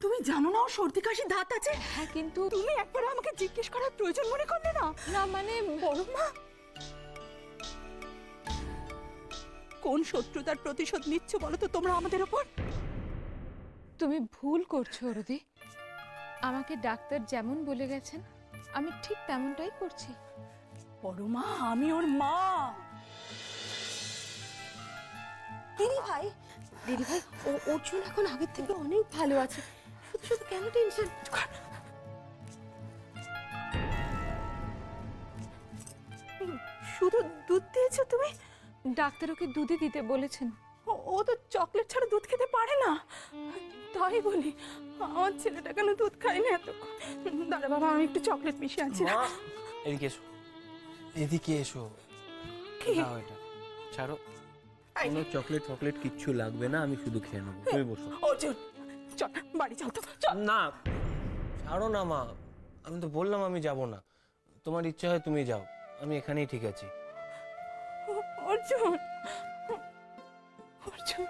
তুমি জানো না ওর সর্দি কাশি ধাত আছে? হ্যাঁ, কিন্তু তুমি একবার আমাকে জিজ্ঞেস করার প্রয়োজন মনে করলে না? না মানে বড় মা কোন শত্রুতার প্রতিশোধ নিচ্ছ বলো তো তোমরা আমাদের উপর? তুমি ভুল করছো অরুদি। আমাকে ডাক্তার যেমন বলে গেছেন আমি ঠিক তেমনটাই করছি। বড় মা আমি ওর মা। দিদি ভাই ও অর্জুন এখন আগের থেকে অনেক ভালো আছে। শুধু শুধু কেন টেনশন? শুধু দুধ দিয়েছো তুমি? ডাক্তার ওকে দুধই দিতে বলেছেন। ও তো চকলেট ছাড়া দুধ খেতে পারে না। তাই বলি আমার ছেলেটা কেন দুধ খায়নি এতক্ষণ? দাঁড়া বাবা আমি একটু চকলেট মিশিয়ে আছি। এদিকে এসো, এদিকে এসো। কি? দাও এটা, ছাড়ো। কোনো চকলেট ফকলেট কিচ্ছু লাগবে না, আমি শুধু খেয়ে নেবো। তুমি বসো। অর্জুন চল বাড়ি চল তো চল। না, ছাড়ো না মা, আমি তো বললাম আমি যাব না। তোমার ইচ্ছা হয় তুমি যাও, আমি এখানেই ঠিক আছি। অর্জুন অর্জুন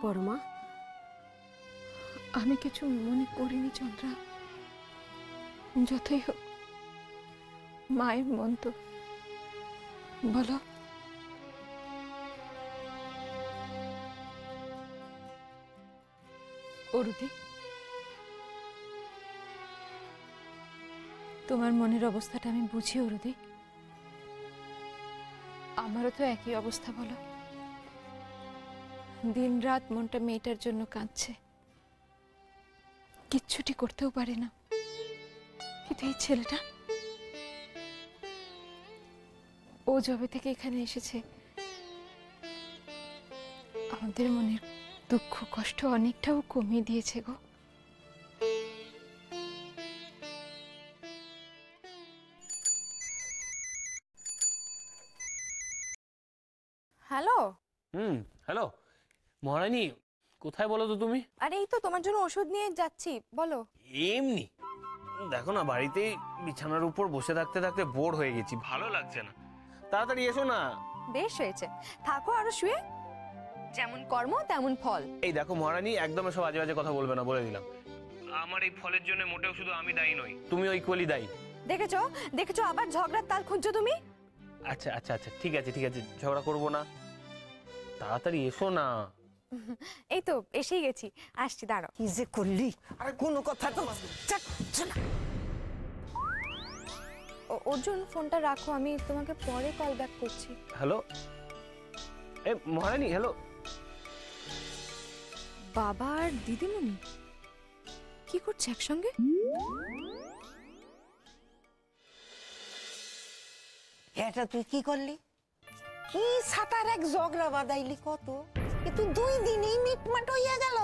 বড় মা আমি কিছু মনে করিনি চন্দ্রা। যতই হোক মায়ের মন তো, বলো। অরুদি, তোমার মনের অবস্থাটা আমি বুঝি অরুদি। আমারও তো একই অবস্থা, বলো। দিন রাত মনটা মেয়েটার জন্য কাঁদছে, কিচ্ছুটি করতেও পারে না। কিন্তু এই ছেলেটা, ও যবে থেকে এখানে এসেছে আমাদের মনের দুঃখ কষ্ট অনেকটাও কমিয়ে দিয়েছে গো। হ্যালো। হ্যালো মহারানী, কোথায় বলো তো তুমি? আরে এই তো তোমার জন্য ওষুধ নিয়ে যাচ্ছি, বলো। এমনি দেখো না, বাড়িতেই বিছানার উপর বসে থাকতে থাকতে বোর হয়ে গেছি, ভালো লাগছে না। তাড়াতাড়ি এসো না। বেশ হয়েছে, থাকো আরো শুয়ে। যেমন কর্ম তেমন ফল। এই দেখো মহারানী, একদম এসব আজে বাজে কথা বলবে না, বলে দিলাম। আমার এই ফলের জন্য মোটেও শুধু আমি দায়ী নই, তুমিও ইকুয়ালি দায়ী। দেখেছো দেখেছো আবার ঝগড়ার তাল খুঁজছো তুমি। আচ্ছা আচ্ছা আচ্ছা, ঠিক আছে ঠিক আছে, ঝগড়া করবো না, তাড়াতাড়ি এসো না। এই তো এসেই গেছি, আসছি, দাঁড়াও। কি যে করলি? আরে কোনো কথা তো অর্জুন ফোনটা রাখো, আমি তোমাকে পরে কল ব্যাক করছি। হ্যালো, এ মহারানী, হ্যালো। বাবা আর দিদিমণি কি করছে একসঙ্গে? এটা তুই কি করলি? কি সাতার এক ঝগড়া বাঁধাইলি কত? এ তুই 2 দিনেই মিটমাট হইয়া গেল।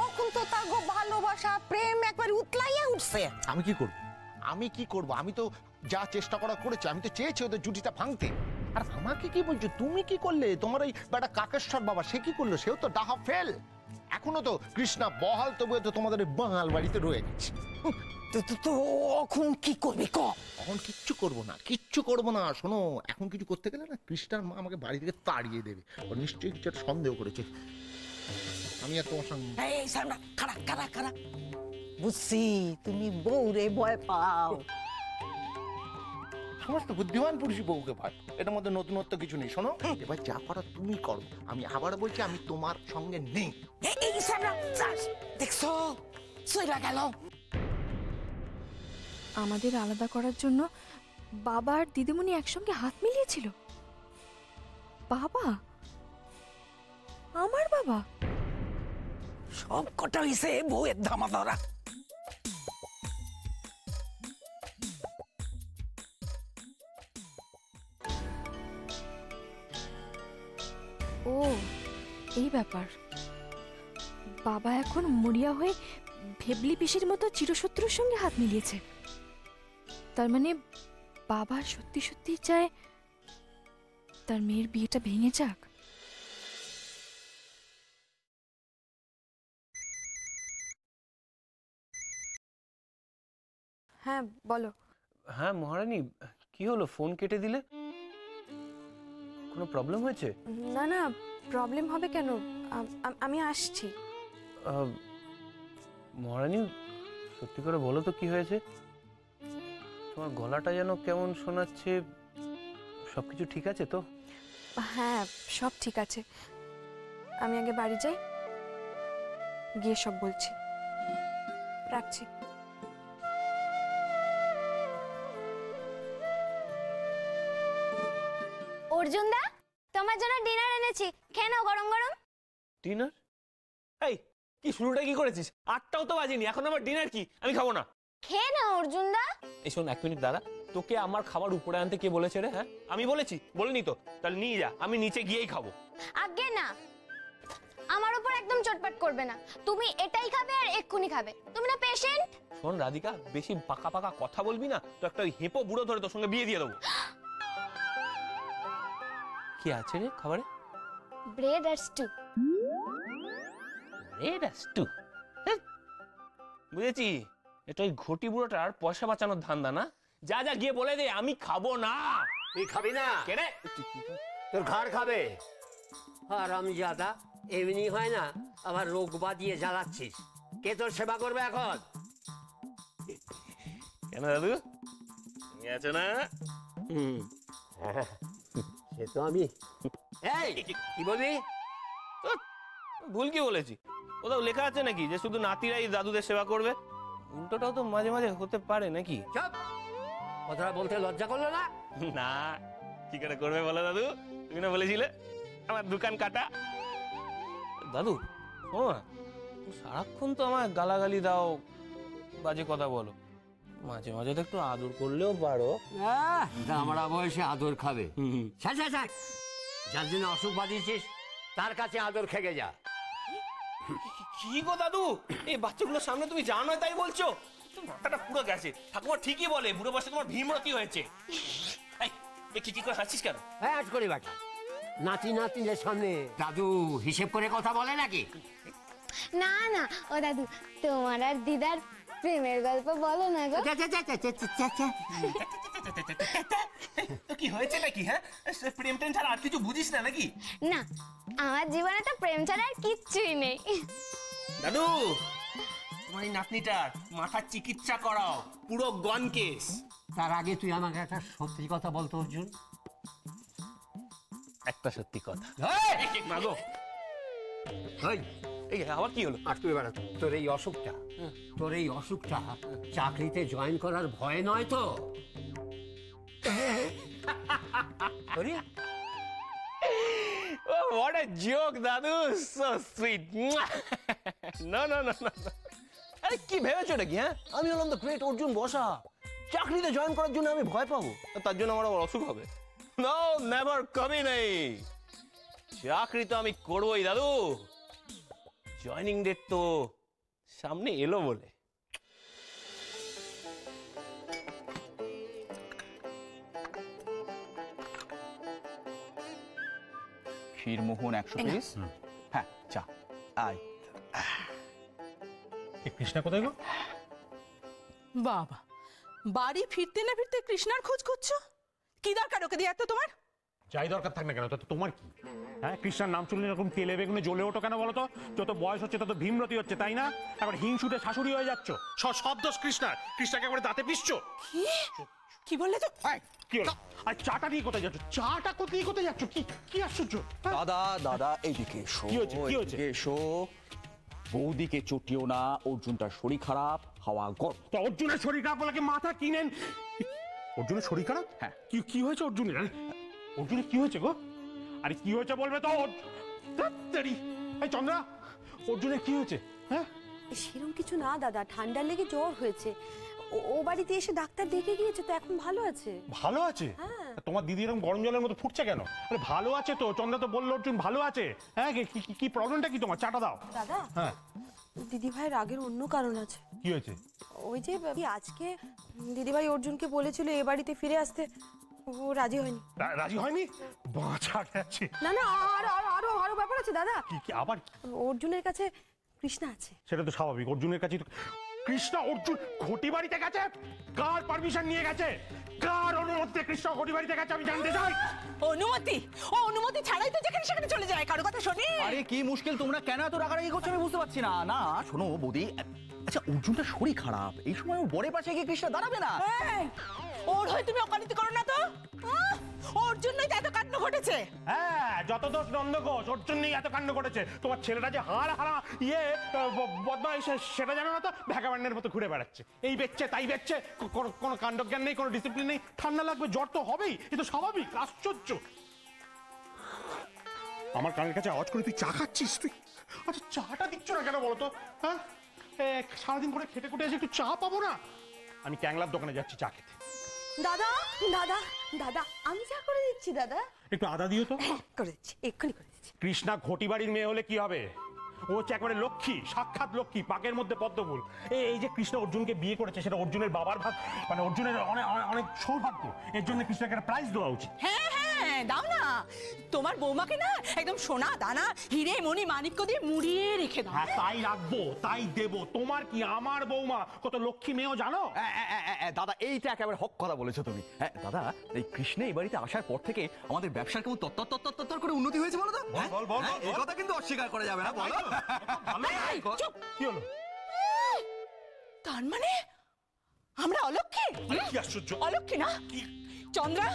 এখন তো তাগো ভালোবাসা প্রেম একবার উতলাইয়া উঠছে। আমি কি করব? আমি তো যা চেষ্টা করা করেছি, আমি তো চেয়েছি ওদের জুটিটা ভাঙতে। আর আমাকে কি বলছো? তুমি কি করলে? তোমার ওই বেটা কাকেশ্বর বাবা, সে কি করলো? সেও তো ডাহা ফেল। এখনো তো কৃষ্ণা বহাল, তবুও তো তোমাদের বাঙাল বাড়িতে রয়ে গেছে। তো এখন কি করবি ক? এখন কিচ্ছু করবো না। শোনো, এখন কিছু করতে গেলে না কৃষ্ণার মা আমাকে বাড়ি থেকে তাড়িয়ে দেবে। ও নিশ্চয়ই কিছু একটা সন্দেহ করেছে। আমি আর তোমার সঙ্গে এই সামনা খাড়া বুঝছি, তুমি বউরে ভয় পাও। সমস্ত বুদ্ধিমান পুরুষই বউকে পায়, এটার মধ্যে নতুনত্ব কিছু নেই। শোনো, এবার যা করার তুমি করো। আমি আবার বলছি, আমি তোমার সঙ্গে নেই। এই সামনা দেখছো সইলা গেল। আমাদের আলাদা করার জন্য বাবা আর দিদিমণি একসঙ্গে হাত মিলিয়েছিল। বাবা, আমার বাবা? সব কটা হইছে বউয়ের ধামা ধরা। ও এই ব্যাপার। বাবা এখন মরিয়া হয়ে ভেবলি পিসির মতো চিরশত্রুর সঙ্গে হাত মিলিয়েছে। তার মানে বাবা সত্যি সত্যি চায় তার মেয়ের বিয়েটা ভেঙে যাক। হ্যাঁ বলো। হ্যাঁ মহারানী, কি হলো ফোন কেটে দিলে? কোনো প্রবলেম হয়েছে? না না, প্রবলেম হবে কেন? আমি আসছি। মহারানী সত্যি করে বলো তো কি হয়েছে? তোমার গলাটা যেন কেমন শোনাচ্ছে, সবকিছু ঠিক আছে তো? হ্যাঁ সব ঠিক আছে, আমি আগে বাড়ি যাই, গিয়ে সব বলছি। রাখছি। অর্জুন দা, তোমার জন্য ডিনার এনেছি, খেয়ে নাও গরম গরম। ডিনার? এই কি শুরুটা কি করেছিস? 8টাও তো বাজেনি, এখন আমার ডিনার কি? আমি খাবো না। খেয়ে নাও অর্জুন দা। এই শোন, 1 মিনিট দাঁড়া। তোকে আমার খাবার উপরে আনতে কে বলেছে রে? হ্যাঁ আমি বলেছি? বলিনি তো? তাহলে নিয়ে যা, আমি নিচে গিয়েই খাবো। আগে না, আমার উপর একদম চটপট করবে না। তুমি এটাই খাবে আর এক্ষুনি খাবে, তুমি না পেশেন্ট? শোন রাধিকা, বেশি পাকা পাকা কথা বলবি না তো একটা ওই হেপো বুড়ো ধরে তোর সঙ্গে বিয়ে দিয়ে দেবো। কি আছে রে খাবারে? ব্রেড আর স্টু। ব্রেড আর স্টু? বুঝেছি, এটা ওই ঘটি বুড়োটার পয়সা বাঁচানোর ধান্দা না? যা যা গিয়ে বলে দে আমি খাবো না। তুই খাবি না? কে রে? তোর ঘর খাবে। হারামজাদা, এমনি হয় না, আবার রোগ বাঁধিয়ে জ্বালাচ্ছিস। কে তোর সেবা করবে এখন? কেন দাদু, তুমি আছো না? সে তো আমি। এই কি বলবি? ভুল কি বলেছি? কোথাও লেখা আছে নাকি যে শুধু নাতিরাই দাদুদের সেবা করবে? উল্টোটাও তো মাঝে মাঝে হতে পারে নাকি? চুপ! কথাটা বলতে লজ্জা করলো না? না, কি করে করবে বলো দাদু? তুমি না বলেছিলে আমার দোকান কাটা? দাদু শোনো না, তুমি সারাক্ষণ তো আমার গালাগালি দাও, বাজে কথা বলো, মাঝে মাঝে তো একটু আদর করলেও পারো। আমরা বয়সে আদর খাবে? ছাড় ছাড় ছাড়, যার জন্য অসুখ বাঁধিয়েছিস তার কাছে আদর খেগে যা। কি গো দাদু, এই বাচ্চাগুলোর সামনে তুমি যা নয় তাই বলছো? তোমার মাথাটা পুরো গেছে। ঠাকুমা ঠিকই বলে, বুড়ো বয়সে তোমার ভীমরতি হয়েছে। এই কি করে হাসছিস কেন? হ্যাঁ আজ করি বাটা, নাতি নাতিদের সামনে দাদু হিসেব করে কথা বলে নাকি? না না ও দাদু, তোমার আর দিদার প্রেমের গল্প বলো না গো। তো কি হয়েছে নাকি? হ্যাঁ প্রেম টেম ছাড়া আর কিছু বুঝিস না নাকি? না, আমার জীবনে তো প্রেম ছাড়া আর কিচ্ছুই নেই। দাদু, তোমার এই নাতনিটার মাথার চিকিৎসা করাও, পুরো গন কেস। তার আগে তুই আমাকে একটা সত্যি কথা বলতো অর্জুন। একটা সত্যি কথা। মাগো এই আবার কি হলো? আর তুই এবার তোর এই অসুখটা, তোর এই অসুখটা চাকরিতে জয়েন করার ভয় নয় তো? Oh, what a joke, দাদু, so sweet. No, no, no, no. আরে কি ভেবেছো নাকি? হ্যাঁ আমি হলাম দ্য গ্রেট অর্জুন বসা, চাকরিতে জয়েন করার জন্য আমি ভয় পাবো? তার জন্য আমার আবার অসুখ হবে? নো, নেভার, কবি নেই। চাকরি তো আমি করবোই দাদু, জয়েনিং ডেট তো সামনে এলো বলে। ক্ষীরমোহন 100 পিস। হ্যাঁ চা। আয় কৃষ্ণা কোথায় গো? বাবা, বাড়ি ফিরতে না ফিরতে কৃষ্ণার খোঁজ করছো? কি দরকার ওকে দিয়ে এত তোমার? যাই দরকার থাক না কেন, তো তোমার কি? হ্যাঁ কৃষ্ণার নাম শুনলে এরকম তেলে বেগুনে জ্বলে ওঠো কেন বলো তো? যত বয়স হচ্ছে তত ভীমরতি হচ্ছে, তাই না? এখন হিংসুটে শাশুড়ি হয়ে যাচ্ছ। সব দোষ কৃষ্ণার। কৃষ্ণাকে একবারে দাঁতে পিসছো। কি বললে তো? কি হলো? আর চাটা নিয়ে কোথায় যাচ্ছ? চাটা কোথায় কোথায় যাচ্ছ? কি কি আশ্চর্য? দাদা দাদা এইদিকে এসো। কি হয়েছে? কি হয়েছে? এদিকে এসো। বৌদিকে চটিও না, অর্জুনটার শরীর খারাপ, হাওয়া গরম। তো অর্জুনের শরীর খারাপ বলে কি মাথা কিনেন? অর্জুনের শরীর খারাপ? হ্যাঁ। কি হয়েছে অর্জুনের? অর্জুনের কি হয়েছে গো? আরে কি হয়েছে বলবে তো? এই চন্দ্রা, অর্জুনের কি হয়েছে? হ্যাঁ সেরকম কিছু না দাদা, ঠান্ডা লেগে জ্বর হয়েছে। ও বাড়িতে এসে ডাক্তার দেখে গিয়েছে, তো এখন ভালো আছে। ভালো আছে? হ্যাঁ। তোমার দিদি এরকম গরম জলের মতো ফুটছে কেন? আরে ভালো আছে তো, চন্দ্রা তো বললো অর্জুন ভালো আছে। হ্যাঁ কি প্রবলেমটা কি তোমার? চাটা দাও। দাদা, হ্যাঁ দিদিভাই রাগের অন্য কারণ আছে। কি হয়েছে? ওই যে আজকে দিদিভাই অর্জুনকে বলেছিল এ বাড়িতে ফিরে আসতে, ও রাজি হয়নি। রাজি হয়নি? বাঁচা গেছে। না না, আরো ব্যাপার আছে দাদা। কি আবার? অর্জুনের কাছে কৃষ্ণা আছে। সেটা তো স্বাভাবিক, অর্জুনের কাছে কৃষ্ণ অর্জুন ঘটি বাড়িতে গেছে? কার পারমিশন নিয়ে গেছে? কার অনুমতিতে কৃষ্ণ ঘটি বাড়িতে গেছে আমি জানতে চাই। অনুমতি? ও অনুমতি ছাড়াই তো যেখানে সেখানে চলে যায়, কারো কথা শোনে? আরে কি মুশকিল, তোমরা কেন এত রাগারাগি করছো আমি বুঝতে পারছি না। না শোনো বৌদি, আচ্ছা অর্জুনটা শরীর খারাপ, এই সময় ও বরের পাশে গিয়ে কৃষ্ণ দাঁড়াবে না? এই, ওর হয়ে তুমি অকালিতি করো না তো। ওর জন্যই তো এত কাণ্ড ঘটেছে। হ্যাঁ, যত দোষ নন্দঘোষ, ওর জন্যই এত কাণ্ড করেছে। তোমার ছেলেটা যে হাড় হারা বদমাইশ, সেটা জানো না তো? ভ্যাগাবান্ডের মতো ঘুরে বেড়াচ্ছে, এই বেচছে তাই বেচছে, কোনো কাণ্ডজ্ঞান নেই, কোনো ডিসিপ্লিন নেই। ঠান্ডা লাগবে, জ্বর তো হবেই, এ তো স্বাভাবিক। আশ্চর্য। আমার কানের কাছে আওয়াজ করে তুই চা খাচ্ছিস? তুই আচ্ছা চাটা দিচ্ছ না কেন বলতো? হ্যাঁ, সারাদিন করে খেটে খুটে এসে একটু চা পাবো না? আমি ক্যাংলার দোকানে যাচ্ছি চা খেতে। দাদা দাদা দাদা, আমি চা করে দিচ্ছি দাদা। একটু আদা দিও তো। করে দিচ্ছি, এক্ষুনি করে দিচ্ছি। কৃষ্ণা ঘটি বাড়ির মেয়ে হলে কি হবে? ও হচ্ছে একেবারে লক্ষ্মী, সাক্ষাৎ লক্ষ্মী, পাকের মধ্যে পদ্মফুল। এই যে কৃষ্ণ অর্জুনকে বিয়ে করেছে, সেটা অর্জুনের বাবার ভাগ, মানে অর্জুনের অনেক অনেক সৌভাগ্য। এর জন্য কৃষ্ণকে একটা প্রাইজ দেওয়া উচিত। হ্যাঁ হ্যাঁ, দাও না। তোমার বৌমাকে না একদম সোনা দানা হিরে মণি মাণিক্য দিয়ে মুড়িয়ে রেখে দাও। হ্যাঁ, তাই রাখবো, তাই দেবো। তোমার কি, আমার বৌমা কত লক্ষ্মী মেয়েও জানো? দাদা এইটা একেবারে হক কথা বলেছো তুমি। হ্যাঁ দাদা, এই কৃষ্ণ এই বাড়িতে আসার পর থেকে আমাদের ব্যবসার কেমন তত্তর করে উন্নতি হয়েছে বলো তো? বল, এই কথা কিন্তু অস্বীকার করা যাবে না, বলো। চুপ। কি হলো? তার মানে আমরা অলক্ষী? কি আশ্চর্য! অলক্ষী না? চন্দ্রা,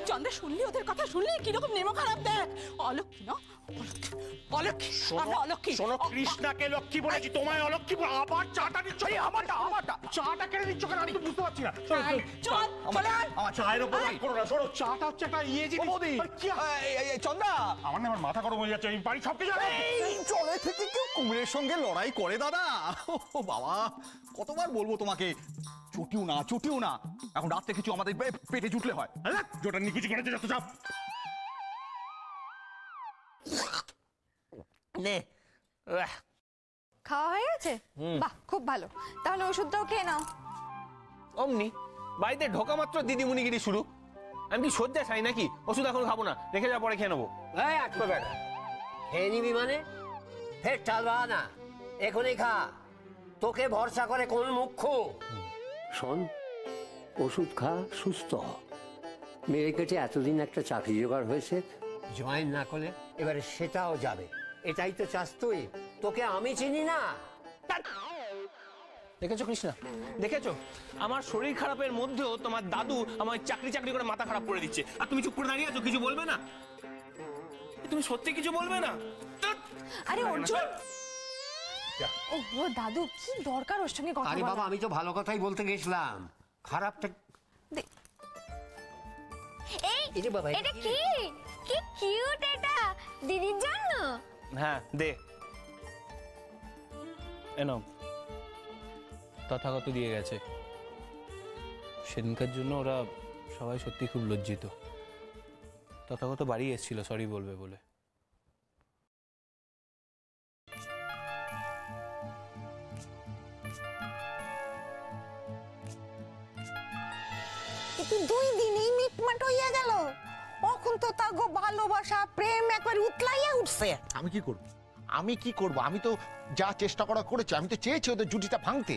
চন্দ্রা শুনলি ওদের কথা, শুনলি কিরকম নেমো খারাপ দেখ। অলক্ষী না? অলক্ষী, অলক্ষী, আমরা অলক্ষী। শোনো, কৃষ্ণাকে লক্ষ্মী বলেছি, তোমায় অলক্ষ্মী বলে আবার চাটা দিচ্ছ? আমারটা চাটা কেড়ে দিচ্ছ কেন? আমি তো বুঝতে পারছি না। চল, চলে আয়। আমার চায়ের উপর রাগ করো না। শোনো, চাটা হচ্ছে একটা জিনিস। চন্দ্রা, আমার না, আমার মাথা গরম হয়ে যাচ্ছে। এই বাড়ি সব কিছু এই জলে থেকে কেউ কুমিরের সঙ্গে লড়াই করে দাদা? ও বাবা, কতবার বলবো তোমাকে, চটিও না। এখন রাত্রে কিছু আমাদের পেটে জুটলে হয়। জোটা নিকুচি করেছে যত চাপ। খাওয়া হয়ে গেছে? বাহ, খুব ভালো। তাহলে ওষুধটাও খেয়ে নাও। অমনি বাড়িতে ঢোকা মাত্র দিদিমণিগিরি শুরু। আমি কি সজ্জা চাই নাকি? ওষুধ এখন খাবো না, রেখে যাওয়ার পরে খেয়ে নেবো। খেয়ে নিবি মানে? ফের টালবা না, এখনই খা। তোকে ভরসা করে কোন মুখ্য? শোন, ওষুধ খা, সুস্থ হ। মেয়ে কেটে এতদিন একটা চাকরি জোগাড় হয়েছে, জয়েন না করলে এবারে সেটাও যাবে। এটাই তো চাস তুই। তোকে আমি চিনি না? দেখেছো কৃষ্ণা, দেখেছো? আমার শরীর খারাপের মধ্যেও তোমার দাদু আমার চাকরি করে মাথা খারাপ করে দিচ্ছে, আর তুমি চুপ করে দাঁড়িয়ে আছো, কিছু বলবে না? তুমি সত্যি কিছু বলবে না? আরে অর্জুন, ও দাদু, কি দরকার ওর সঙ্গে কথা আরে বলা? বাবা, আমি তো ভালো কথাই বলতে গেছিলাম। খারাপটা এই এটা কি? কি কিউট এটা, দিদির জন্য? হ্যাঁ দে, এনো। তথাগত দিয়ে গেছে। সেদিনকার জন্য ওরা সবাই সত্যি খুব লজ্জিত। তথাগত বাড়ি এসেছিল সরি বলবে বলে। কিন্তু 2 দিনেই মিটমাট হইয়া গেল। এখন তো তাগো ভালোবাসা প্রেম একবার উতলাইয়া উঠছে। আমি কি করব? আমি তো যা চেষ্টা করেছি। আমি তো চেয়েছি ওদের জুটিটা ভাঙতে।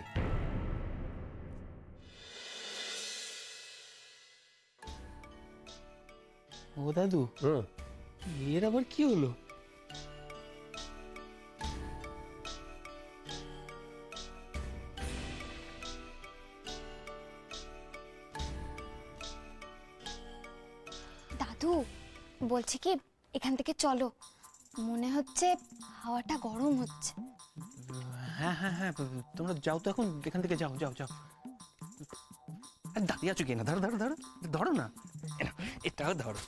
ও দাদু, এর আবার কি হলো? দাদু বলছি কি, এখান থেকে চলো, মনে হচ্ছে হাওয়াটা গরম হচ্ছে। হ্যাঁ হ্যাঁ হ্যাঁ, তোমরা যাও তো এখন, এখান থেকে যাও। আরে দাঁড়িয়ে আছো কি না? ধরো না, এটাও ধরো।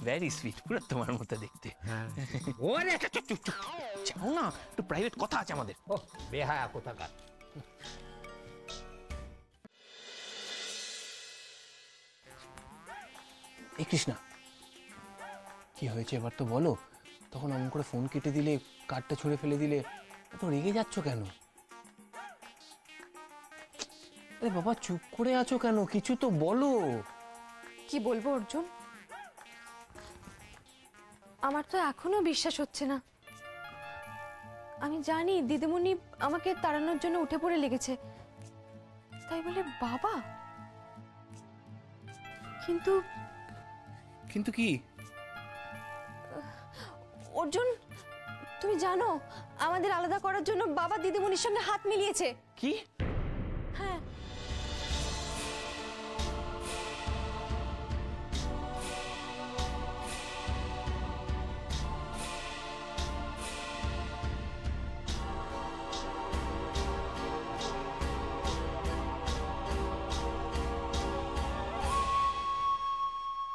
ভেরি সুইট, পুরো তোমার মতো দেখতে। ওরে চুপ যাও না, একটু প্রাইভেট কথা আছে আমাদের। ও বেহায়া কোথাকার। এই কৃষ্ণা, কি হয়েছে এবার তো বলো? তখন অমন করে ফোন কেটে দিলে, কার্ডটা ছুঁড়ে ফেলে দিলে, তো রেগে যাচ্ছ কেন? আরে বাবা, চুপ করে আছো কেন? কিছু তো বলো। কি বলবো অর্জুন, আমার তো এখনো বিশ্বাস হচ্ছে না আমি জানি দিদিমণি আমাকে তাড়ানোর জন্য উঠে পড়ে লেগেছে, তাই বলে বাবা? কিন্তু কিন্তু কি? অর্জুন, তুমি জানো আমাদের আলাদা করার জন্য বাবা দিদিমণির সঙ্গে হাত মিলিয়েছে। কি? হ্যাঁ।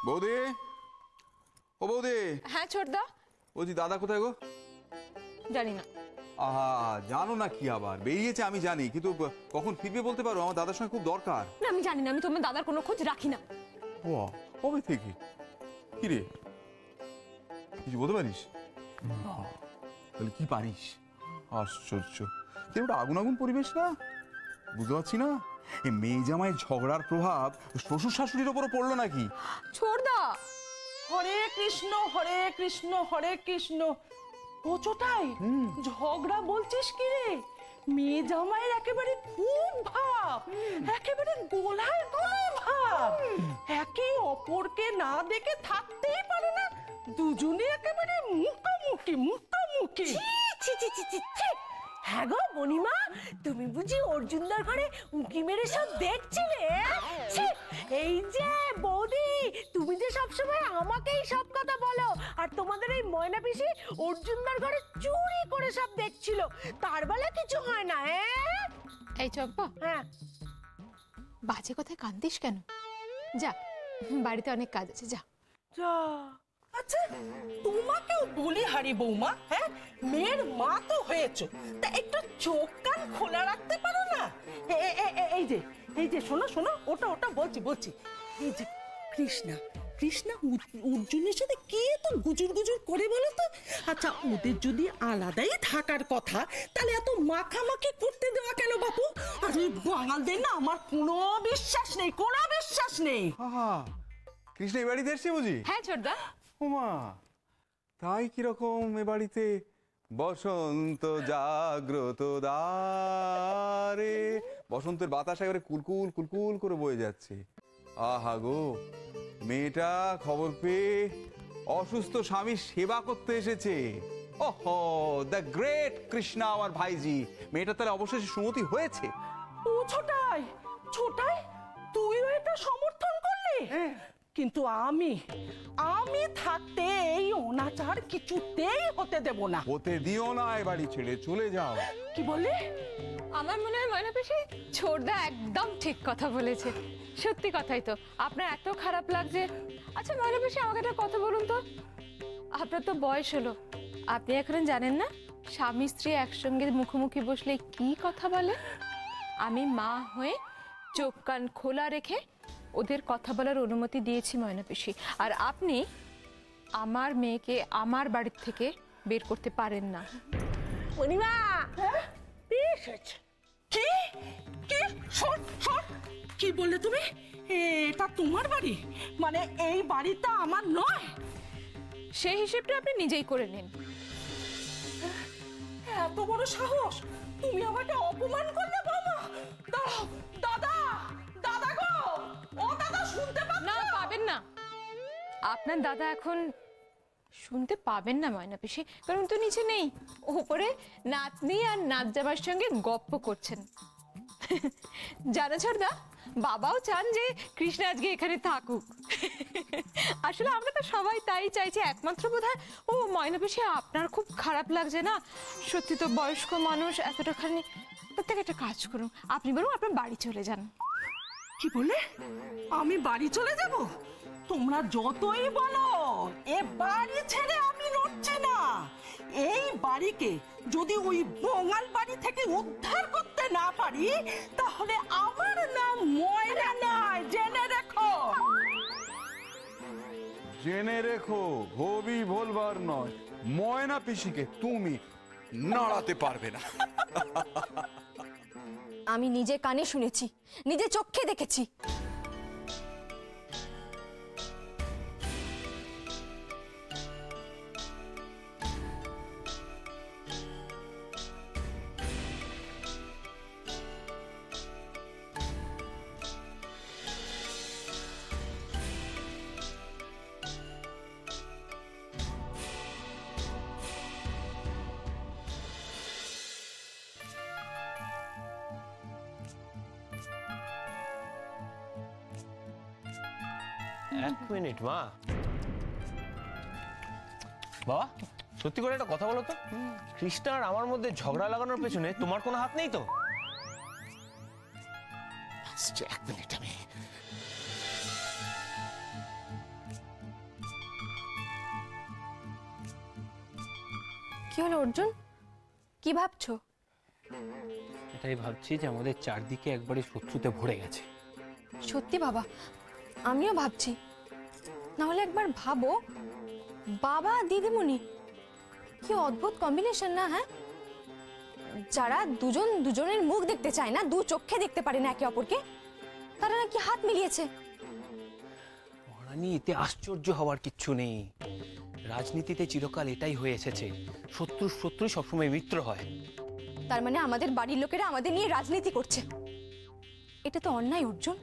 বৌদি, ও বৌদি, হ্যাঁ ছোটদা। বলছি দাদা কোথায় গো? জানি না। আহা, জানো না কি আবার? বেরিয়েছে আমি জানি, কিন্তু কখন ফিরবে বলতে পারো? আমার দাদার সঙ্গে খুব দরকার। না আমি জানি না, আমি তোমার দাদার কোনো খোঁজ রাখি না। ও কবে থেকে? কি রে, কিছু বলতে পারিস? তাহলে কি পারিস? আশ্চর্য, কি ওটা আগুন আগুন পরিবেশ না? বুঝতে পারছি না, এই মেয়ে জামাইয়ের ঝগড়ার প্রভাব শ্বশুর শাশুড়ির ওপরও পড়লো নাকি? ছোড়দা, হরে কৃষ্ণ হরে কৃষ্ণ হরে কৃষ্ণ। ওচোটাই ঝগড়া বলছিস কি রে? মেয়ে জামাইয়ের একেবারে খুব ভাব, একেবারে গোলায় গোলায় ভাব। একে অপরকে না দেখে থাকতেই পারে না, দুজনে একেবারে মুখোমুখি মুখোমুখি। ছি ছি ছি ছি ছি। হ্যাঁ গো বনিমা, তুমি বুঝি অর্জুনদার ঘরে উঁকি মেরে সব দেখছিলে? ছি, এই যে বৌদি, তুমি যে সবসময় আমাকেই সব কথা বলো, আর তোমাদের এই ময়না পিসি অর্জুনদার ঘরে চুরি করে সব দেখছিল, তার বেলা কিছু হয় না? এই চম্পা, হ্যাঁ, বাজে কথায় কাঁদিস কেন? যা, বাড়িতে অনেক কাজ আছে, যা। যা। আচ্ছা, তোমাকেও বলি হারি বৌমা, হ্যাঁ মেয়ের মা তো হয়েছো, তা একটু চোখ কান খোলা রাখতে পারো না? এই যে শোনো শোনো, ওটা বলছি, এই যে কৃষ্ণা অর্জুনের সাথে কে তো গুজুর গুজুর করে বলো তো? আচ্ছা, ওদের যদি আলাদাই থাকার কথা, তাহলে এত মাখামাখি করতে দেওয়া কেন বাপু? আর ওই বাঙালদের না আমার কোনো বিশ্বাস নেই। আহা, কৃষ্ণ এই বাড়িতে এসছে বুঝি? হ্যাঁ ছোটদা। ওমা, তাই কিরকম এ বাড়িতে বসন্ত জাগ্রত দ্বারে, বসন্তের বাতাস একেবারে কুলকুল কুলকুল করে বয়ে যাচ্ছে। আহা গো, মেয়েটা খবর পেয়ে অসুস্থ স্বামীর সেবা করতে এসেছে। ওহো, দ্য গ্রেট কৃষ্ণা আমার ভাইজি। মেয়েটা তাহলে অবশেষে সুমতি হয়েছে। ও ছোটাই, তুইও এটা সমর্থন করলি? কিন্তু আমি থাকতে এই অনাচার কিছুতেই হতে দেব না। হতে দিও না, এ বাড়ি ছেড়ে চলে যাও। কি বললি? আমার মনে হয় ময়না পিসি ছোটদা একদম ঠিক কথা বলেছে। সত্যি কথাই তো, আপনার এত খারাপ লাগছে। আচ্ছা ময়না পিসি, আমাকে একটা কথা বলুন তো, আপনার তো বয়স হলো, আপনি এখন জানেন না স্বামী স্ত্রী একসঙ্গে মুখোমুখি বসলে কি কথা বলে? আমি মা হয়ে চোখ কান খোলা রেখে ওদের কথা বলার অনুমতি দিয়েছি ময়না পিসি, আর আপনি আমার মেয়েকে আমার বাড়ির থেকে বের করতে পারেন না। বনিমা, বেশ হয়েছে। কি শোন, কি বললে তুমি? এটা তোমার বাড়ি, মানে এই বাড়িটা আমার নয়? সেই হিসেবটা আপনি নিজেই করে নিন। এত বড় সাহস! তুমি আমাকে অপমান করলে বৌমা? দাঁড়াও, দাদা গো, ও দাদা, শুনতে না, পাবেন না। আপনার দাদা এখন শুনতে পাবেন না ময়না পিসি, কারণ তো নিচে নেই, উপরে নাতনি আর নাত জামার সঙ্গে গপ্প করছেন। জানো ছোটদা, বাবাও চান যে কৃষ্ণ আজকে এখানে থাকুক। আসলে আমরা তো সবাই তাই চাইছি, একমাত্র বোধহয় ও ময়না পিসি আপনার খুব খারাপ লাগছে না? সত্যি তো বয়স্ক মানুষ, এতটা খানি। প্রত্যেক একটা কাজ করুন, আপনি বরং আপনার বাড়ি চলে যান। কি বলে? আমি বাড়ি চলে যাব? তোমরা যতই বলো, এ বাড়ি ছেড়ে আমি নড়ছি না। এই বাড়িকে যদি ওই বঙ্গাল বাড়ি থেকে উদ্ধার করতে না পারি, তাহলে আমার নাম ময়না নয়, জেনে রেখো। জেনে রেখো, ভবি ভোলবার নয়, ময়না পিসিকে তুমি নাড়াতে পারবে না। আমি নিজে কানে শুনেছি, নিজে চোখে দেখেছি। এক মিনিট মা। বাবা সত্যি করে একটা কথা বলো তো, কৃষ্ণা আর আমার মধ্যে ঝগড়া লাগানোর পেছনে তোমার কোনো হাত নেই তো? এক মিনিট, আমি কি হলো অর্জুন, কি ভাবছো? এটাই ভাবছি যে আমাদের চারদিকে একবারে শত্রুতে ভরে গেছে। সত্যি বাবা, আমিও ভাবছি। না হলে একবার ভাবো, বাবা দিদিমণি, কি অদ্ভুত কম্বিনেশন না? হ্যাঁ, যারা দুজন দুজনের মুখ দেখতে চায় না, দু চোখে দেখতে পারে না একে অপরকে, তারা নাকি হাত মিলিয়েছে। মহারানী, এতে আশ্চর্য হওয়ার কিচ্ছু নেই। রাজনীতিতে চিরকাল এটাই হয়ে এসেছে, শত্রুর শত্রুই সবসময় মিত্র হয়। তার মানে আমাদের বাড়ির লোকেরা আমাদের নিয়ে রাজনীতি করছে। এটা তো অন্যায় অর্জুন।